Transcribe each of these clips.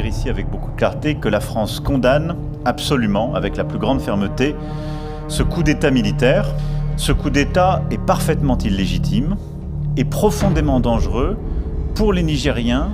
dire ici avec beaucoup de clarté que la France condamne absolument, avec la plus grande fermeté, ce coup d'État militaire. Ce coup d'État est parfaitement illégitime et profondément dangereux pour les Nigériens,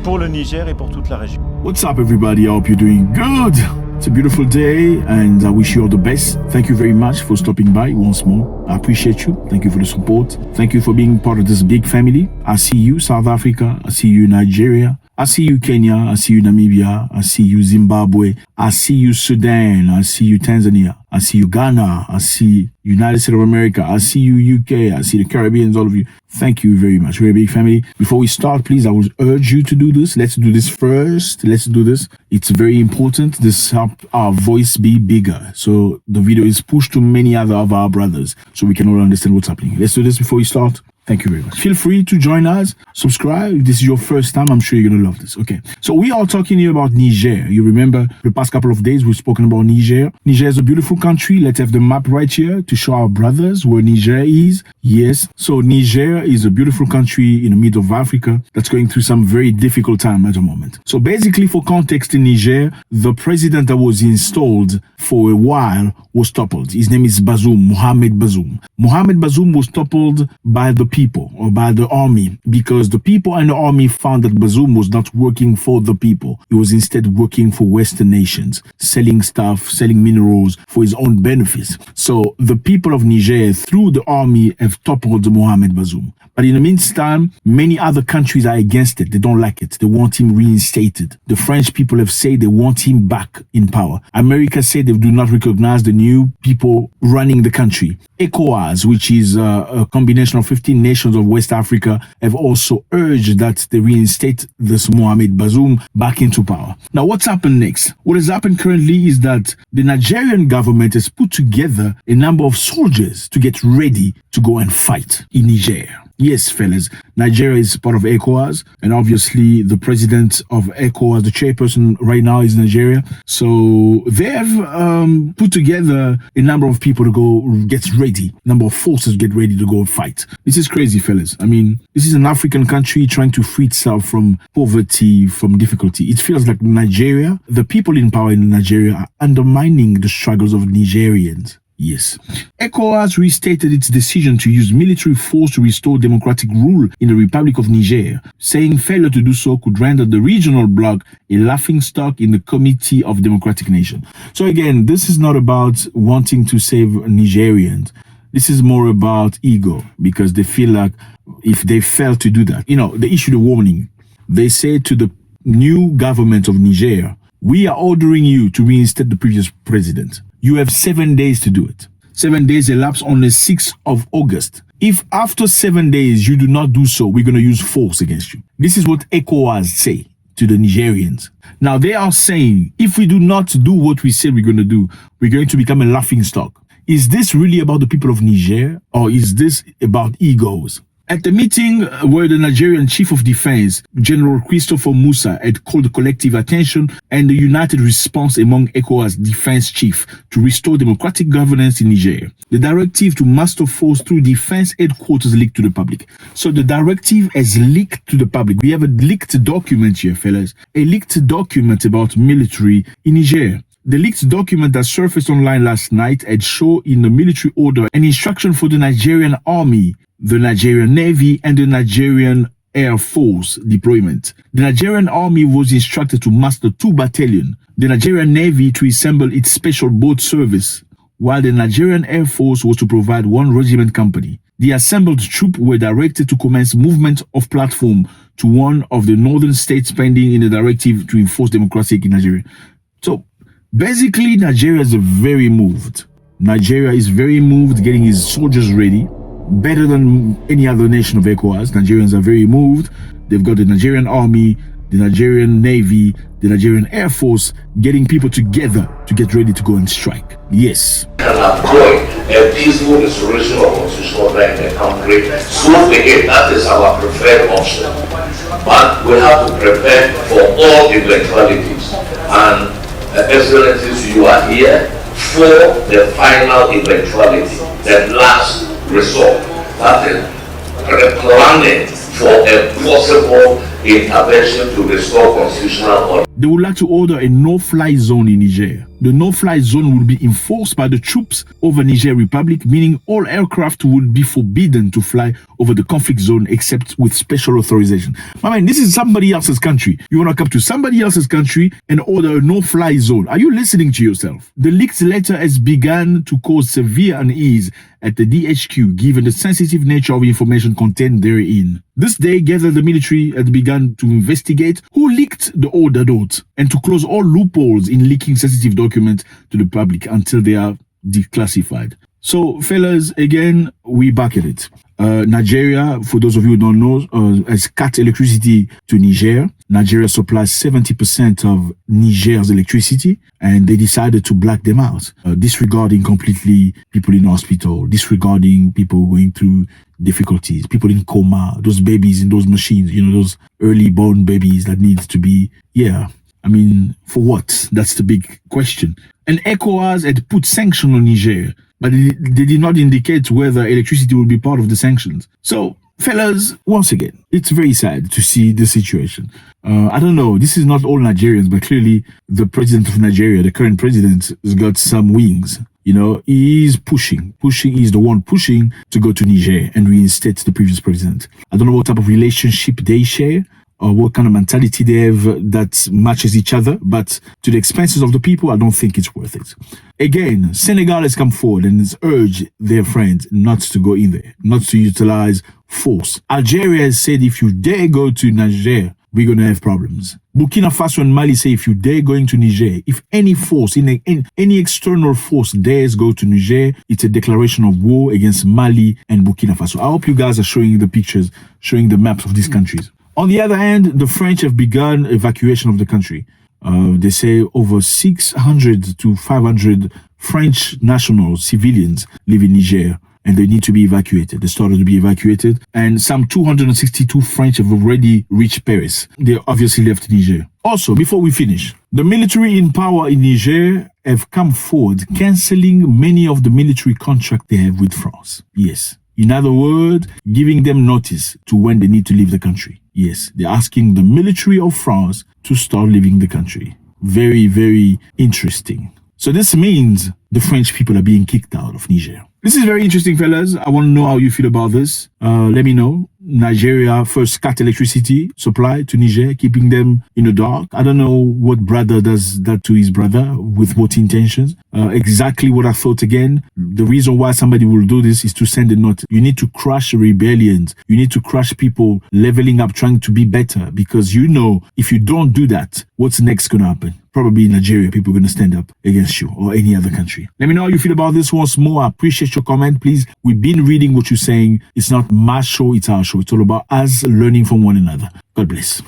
pour le Niger et pour toute la région. What's up, everybody? I hope you're doing good. It's a beautiful day and I wish you all the best. Thank you very much for stopping by once more. I appreciate you. Thank you for the support. Thank you for being part of this big family. I see you, South Africa. I see you, Nigeria. I see you, Kenya. I see you, Namibia. I see you, Zimbabwe. I see you, Sudan. I see you, Tanzania. I see you, Ghana. I see United States of America. I see you, UK. I see the Caribbeans, all of you. Thank you very much. We're a big family. Before we start, please, I would urge you to do this. Let's do this first. Let's do this. It's very important. This helps our voice be bigger. So the video is pushed to many other of our brothers so we can all understand what's happening. Let's do this before we start. Thank you very much. Feel free to join us. Subscribe. If this is your first time, I'm sure you're going to love this. Okay. So we are talking here about Niger. You remember the past couple of days we've spoken about Niger. Niger is a beautiful country. Let's have the map right here to show our brothers where Niger is. Yes. So Niger is a beautiful country in the middle of Africa that's going through some very difficult time at the moment. So basically, for context, in Niger, the president that was installed for a while was toppled. His name is Bazoum, Mohamed Bazoum. Mohamed Bazoum was toppled by the people or by the army because the people and the army found that Bazoum was not working for the people. He was instead working for Western nations, selling stuff, selling minerals for his own benefits. So the people of Niger, through the army, have toppled Mohamed Bazoum. But in the meantime, many other countries are against it. They don't like it. They want him reinstated. The French people have said they want him back in power. America said they do not recognize the new people running the country. ECOWAS, which is a combination of 15 nations of West Africa, have also urged that they reinstate this Mohamed Bazoum back into power. Now, what's happened next? What has happened currently is that the Nigerian government has put together a number of soldiers to get ready to go and fight in Niger. Yes, fellas, Nigeria is part of ECOWAS, and obviously the president of ECOWAS, the chairperson right now, is Nigeria. So they have put together a number of people to go get ready, number of forces get ready to go and fight. This is crazy, fellas. I mean, this is an African country trying to free itself from poverty, from difficulty. It feels like Nigeria, the people in power in Nigeria are undermining the struggles of Nigerians. Yes. ECOWAS restated its decision to use military force to restore democratic rule in the Republic of Niger, saying failure to do so could render the regional bloc a laughingstock in the Committee of Democratic Nations. So again, this is not about wanting to save Nigerians. This is more about ego, because they feel like if they fail to do that, they issued a warning. They said to the new government of Niger, we are ordering you to reinstate the previous president. You have 7 days to do it. 7 days elapse on the 6th of August. If after 7 days you do not do so, we're going to use force against you. This is what ECOWAS say to the Nigerians. Now they are saying, if we do not do what we said we're going to do, we're going to become a laughingstock. Is this really about the people of Niger, or is this about egos? At the meeting where the Nigerian Chief of Defense, General Christopher Musa, had called collective attention and the united response among ECOWAS defense chief to restore democratic governance in Niger. The directive to master force through defense headquarters leaked to the public. So the directive has leaked to the public. We have a leaked document here, fellas. A leaked document about military in Niger. The leaked document that surfaced online last night had shown in the military order an instruction for the Nigerian Army, the Nigerian Navy, and the Nigerian Air Force deployment. The Nigerian Army was instructed to muster 2 battalions, the Nigerian Navy to assemble its special boat service, while the Nigerian Air Force was to provide 1 regiment company. The assembled troops were directed to commence movement of platform to one of the northern states pending in the directive to enforce democracy in Nigeria. So basically, Nigeria is very moved. Nigeria is very moved getting his soldiers ready. Better than any other nation of ECOWAS. Nigerians are very moved. They've got the Nigerian Army, the Nigerian Navy, the Nigerian Air Force getting people together to get ready to go and strike. Yes. Can avoid a peaceful restoration of constitutional right in the country. So again, that is our preferred option. But we have to prepare for all eventualities. And Excellencies, you are here for the final eventuality, the last resort. That is planning for a possible intervention to restore constitutional order. They would like to order a no-fly zone in Niger. The no-fly zone will be enforced by the troops over Niger Republic, meaning all aircraft would be forbidden to fly over the conflict zone except with special authorization. My man, this is somebody else's country. You want to come to somebody else's country and order a no-fly zone. Are you listening to yourself? The leaked letter has begun to cause severe unease at the DHQ, given the sensitive nature of information contained therein. This day gathered the military had begun to investigate who leaked the order note and to close all loopholes in leaking sensitive documents to the public until they are declassified. So, fellas, again, we back at it. Nigeria, for those of you who don't know, has cut electricity to Niger. Nigeria supplies 70% of Niger's electricity, and they decided to black them out, disregarding completely people in hospital, disregarding people going through difficulties, people in coma, those babies in those machines, those early born babies that needs to be, I mean, for what? That's the big question. And ECOWAS had put sanctions on Niger, but they did not indicate whether electricity will be part of the sanctions. So, fellas, once again, it's very sad to see the situation. I don't know, this is not all Nigerians, but clearly the president of Nigeria, the current president, has got some wings. He's pushing. He's the one pushing to go to Niger and reinstate the previous president. I don't know what type of relationship they share or what kind of mentality they have that matches each other, but to the expenses of the people, I don't think it's worth it. Again, Senegal has come forward and has urged their friends not to go in there, not to utilize force. Algeria has said, if you dare go to Niger, we're going to have problems. Burkina Faso and Mali say, if you dare going to Niger, if any force, any external force dares go to Niger, it's a declaration of war against Mali and Burkina Faso. I hope you guys are showing the pictures, showing the maps of these countries. On the other hand, the French have begun evacuation of the country. They say over 600 to 500 French nationals, civilians, live in Niger, and they need to be evacuated. They started to be evacuated, and some 262 French have already reached Paris. They obviously left Niger. Also, before we finish, the military in power in Niger have come forward, cancelling many of the military contracts they have with France. Yes. In other words, giving them notice to when they need to leave the country. Yes, they're asking the military of France to start leaving the country. Very, very interesting. So this means the French people are being kicked out of Niger. This is very interesting, fellas. I want to know how you feel about this. Let me know. Nigeria first cut electricity supply to Niger, keeping them in the dark. I don't know what brother does that to his brother, with what intentions. Exactly what I thought again. The reason why somebody will do this is to send a note. You need to crush rebellions. You need to crush people leveling up, trying to be better. Because if you don't do that, what's next going to happen? Probably in Nigeria, people are going to stand up against you or any other country. Let me know how you feel about this once more. I appreciate your comment. Please, we've been reading what you're saying. It's not my show, it's our show. It's all about us learning from one another. God bless.